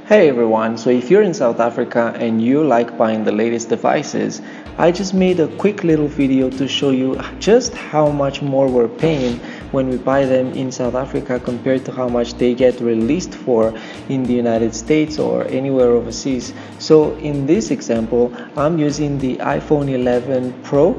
Hey everyone, so if you're in South Africa and you like buying the latest devices, I just made a quick little video to show you just how much more we're paying when we buy them in South Africa compared to how much they get released for in the United States or anywhere overseas. So in this example, I'm using the iPhone 11 Pro,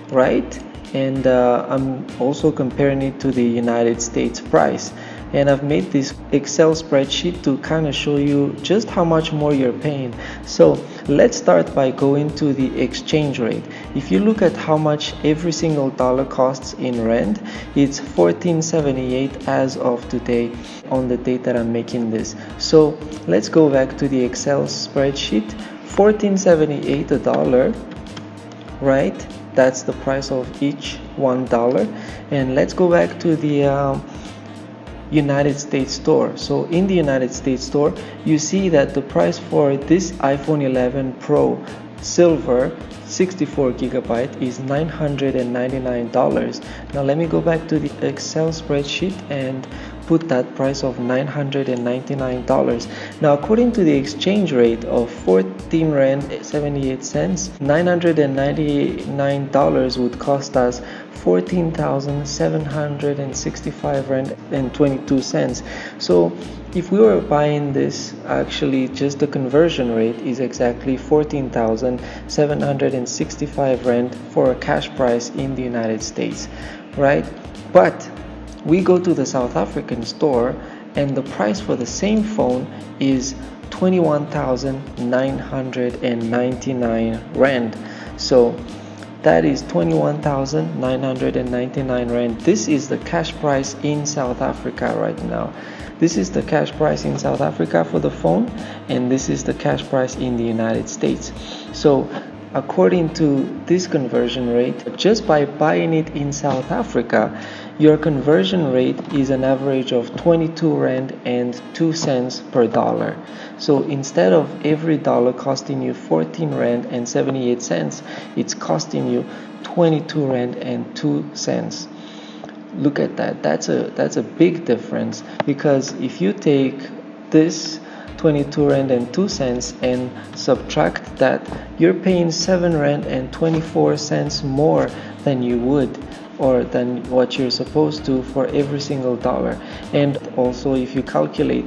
right? And I'm also comparing it to the United States price. And I've made this Excel spreadsheet to kind of show you just how much more you're paying. So let's start by going to the exchange rate. If you look at how much every single dollar costs in rand, it's 14.78 as of today on the date that I'm making this. So let's go back to the Excel spreadsheet. 14.78 a dollar, right? That's the price of each $1. And let's go back to the United States store. So in the United States store, you see that the price for this iPhone 11 Pro Silver 64 gigabyte is $999. Now let me go back to the Excel spreadsheet and put that price of $999. Now according to the exchange rate of 14 rand 78 cents, $999 would cost us 14,765 rand and 22 cents. So if we were buying this, actually just the conversion rate is exactly 14,765 rand for a cash price in the United States, right? But we go to the South African store and the price for the same phone is 21,999 rand. So that is 21,999 rand. This is the cash price in South Africa right now. This is the cash price in South Africa for the phone, and this is the cash price in the United States. So according to this conversion rate, just by buying it in South Africa, your conversion rate is an average of 22 rand and 2 cents per dollar. So instead of every dollar costing you 14 rand and 78 cents, it's costing you 22 rand and 2 cents. Look at that. That's a big difference, because if you take this 22 rand and 2 cents and subtract that, you're paying 7 rand and 24 cents more than you would, or than what you're supposed to, for every single dollar. And also if you calculate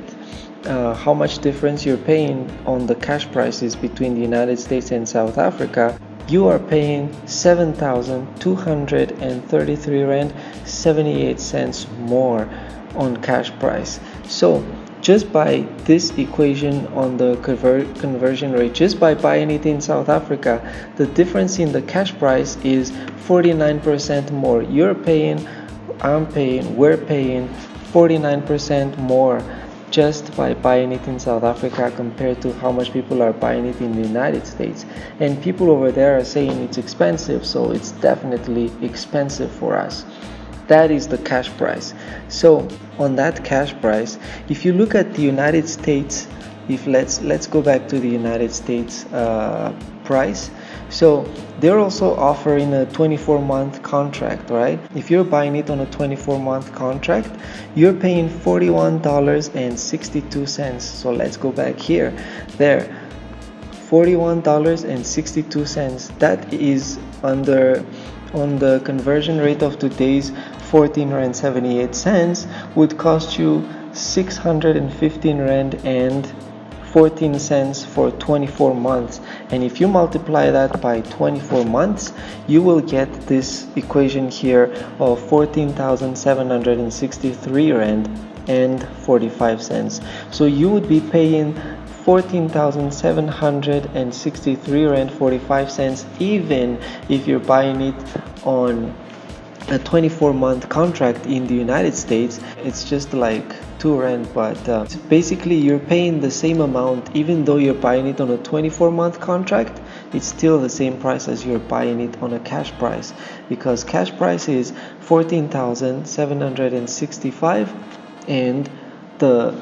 how much difference you're paying on the cash prices between the United States and South Africa, you are paying 7,233 rand 78 cents more on cash price. So just by this equation on the conversion rate, just by buying it in South Africa, the difference in the cash price is 49% more. You're paying, I'm paying, we're paying 49% more just by buying it in South Africa compared to how much people are buying it in the United States. And people over there are saying it's expensive, so it's definitely expensive for us. That is the cash price. So on that cash price, if you look at the United States, if let's go back to the United States price. So they're also offering a 24-month contract, right? If you're buying it on a 24-month contract, you're paying $41.62. So let's go back here. There, $41.62. That is on the conversion rate of today's 14 rand 78 cents would cost you 615 rand and 14 cents for 24 months. And if you multiply that by 24 months, you will get this equation here of 14,763 rand and 45 cents. So you would be paying 14,763 rand 45 cents even if you're buying it on a 24-month contract in the United States. It's just like 2 rand, but basically you're paying the same amount even though you're buying it on a 24-month contract. It's still the same price as you're buying it on a cash price, because cash price is 14,765 and the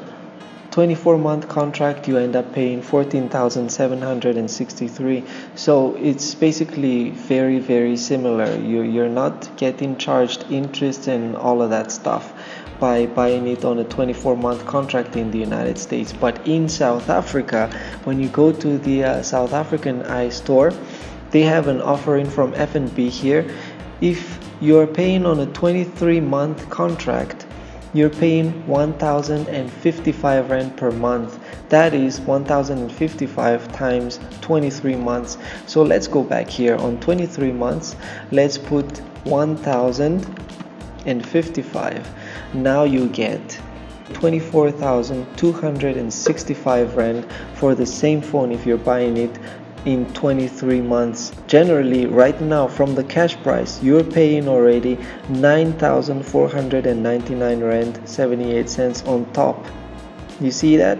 24-month contract you end up paying 14,763. So it's basically very similar. You're not getting charged interest and all of that stuff. by buying it on a 24-month contract in the United States. But in South Africa, when you go to the South African iStore, they have an offering from F&B here. If you're paying on a 23-month contract, you're paying 1,055 rand per month. That is 1,055 times 23 months. So let's go back here. On 23 months, let's put 1,055. Now you get 24,265 rand for the same phone if you're buying it in 23 months. Generally, right now, from the cash price, you're paying already 9,499 rand 78 cents on top. You see that?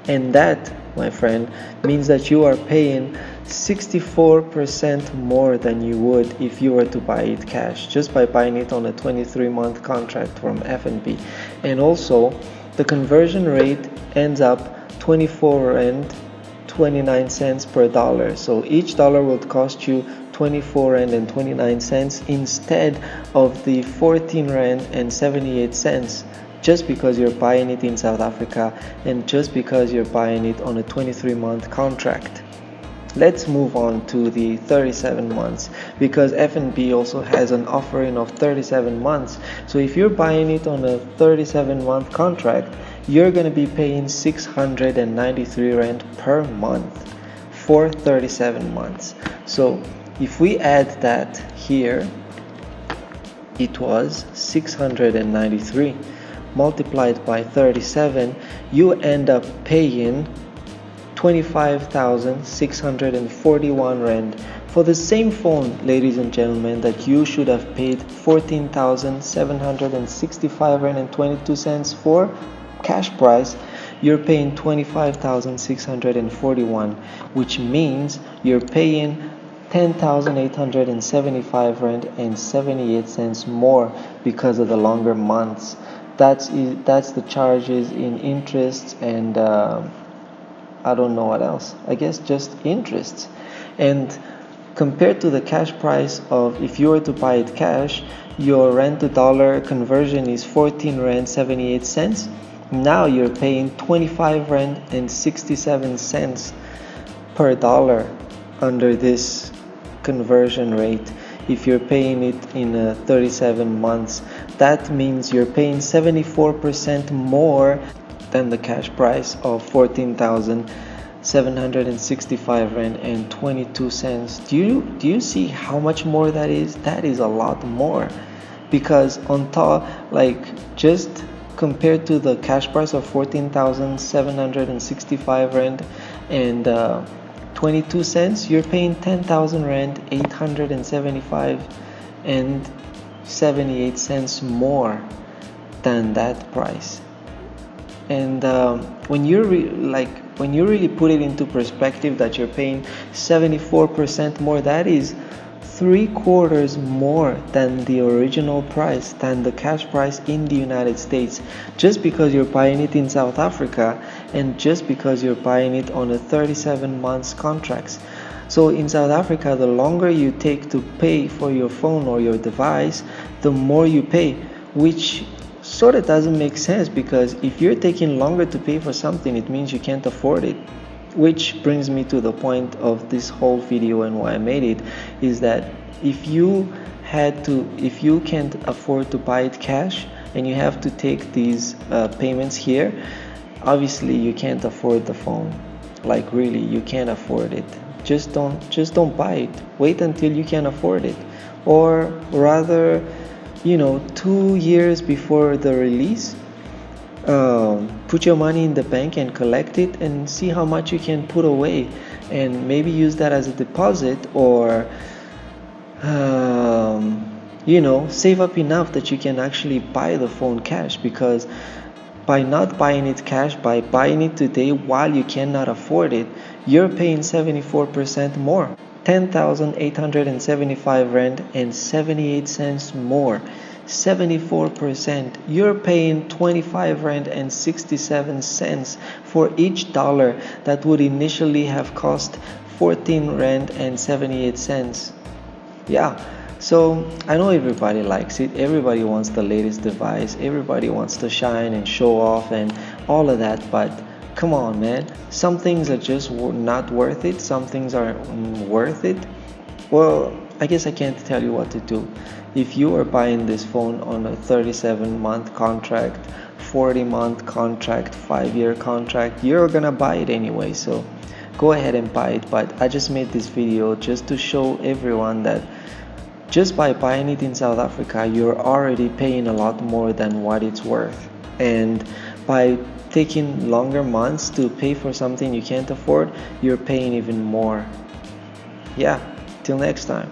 And that, my friend, means that you are paying 64% more than you would if you were to buy it cash, just by buying it on a 23-month contract from F&B. And also, the conversion rate ends up 24 rand 29 cents per dollar. So each dollar will cost you 24 rand and 29 cents instead of the 14 rand and 78 cents, just because you're buying it in South Africa and just because you're buying it on a 23-month contract. Let's move on to the 37 months, because F&B also has an offering of 37 months. So if you're buying it on a 37-month contract, you're going to be paying 693 rand per month for 37 months. So if we add that here, it was 693 multiplied by 37, you end up paying 25,641 rand for the same phone, ladies and gentlemen, that you should have paid 14,765 rand and 22 cents for cash price. You're paying 25,641, which means you're paying 10,875 rand and 78 cents more because of the longer months. That's the charges in interest and I don't know what else. I guess just interest. And compared to the cash price of, if you were to buy it cash, your rand to dollar conversion is 14 rand 78 cents. Now you're paying 25 rand and 67 cents per dollar under this conversion rate. If you're paying it in 37 months, that means you're paying 74% more than the cash price of 14,765 rand and 22 cents. Do you see how much more that is? That is a lot more, because on top, like, just compared to the cash price of 14,765 rand and 22 cents, you're paying 10,000 rand 875 and 78 cents more than that price. And when you really put it into perspective, that you're paying 74% more, that is 3/4 more than the original price, than the cash price in the United States, just because you're buying it in South Africa and just because you're buying it on a 37 months contracts. So in South Africa, the longer you take to pay for your phone or your device, the more you pay, which sort of doesn't make sense, because if you're taking longer to pay for something, it means you can't afford it. Which brings me to the point of this whole video and why I made it, is that if you can't afford to buy it cash and you have to take these payments here, obviously you can't afford the phone. Like, really, you can't afford it. Just don't buy it. Wait until you can afford it, or rather, 2 years before the release, put your money in the bank and collect it and see how much you can put away, and maybe use that as a deposit, or save up enough that you can actually buy the phone cash. Because by not buying it cash, by buying it today while you cannot afford it, you're paying 74% more, 10,875 rand and 78 cents more. 74%. You're paying 25 rand and 67 cents for each dollar that would initially have cost 14 rand and 78 cents. Yeah, So I know everybody likes it, everybody wants the latest device, everybody wants to shine and show off and all of that, but come on, man. Some things are just not worth it, some things are worth it. Well, I guess I can't tell you what to do. If you are buying this phone on a 37-month contract, 40-month contract, 5-year contract, you're gonna buy it anyway. So go ahead and buy it. But I just made this video just to show everyone that just by buying it in South Africa, you're already paying a lot more than what it's worth. And by taking longer months to pay for something you can't afford, you're paying even more. Yeah, till next time.